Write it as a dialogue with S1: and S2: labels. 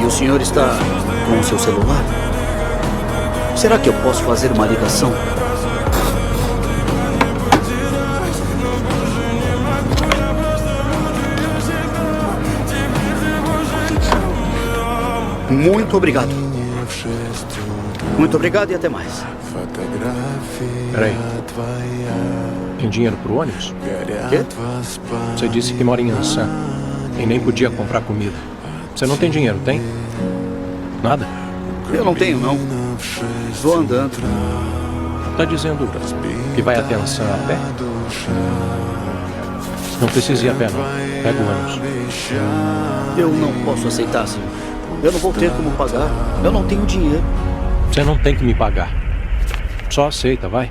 S1: E o senhor está com o seu celular? Será que eu posso fazer uma ligação? Muito obrigado. Muito obrigado e até mais.
S2: Peraí. Tem dinheiro pro ônibus?
S1: Quê?
S2: Você disse que mora em Ansan e nem podia comprar comida. Você não tem dinheiro, tem? Nada?
S1: Eu não tenho, não. Vou andando.
S2: Tá dizendo que vai até Ansan a pé? Não precisa ir a pé, não. Pega o ônibus.
S1: Eu não posso aceitar, senhor. Eu não vou ter como pagar. Eu não tenho dinheiro.
S2: Você não tem que me pagar. Só aceita, vai.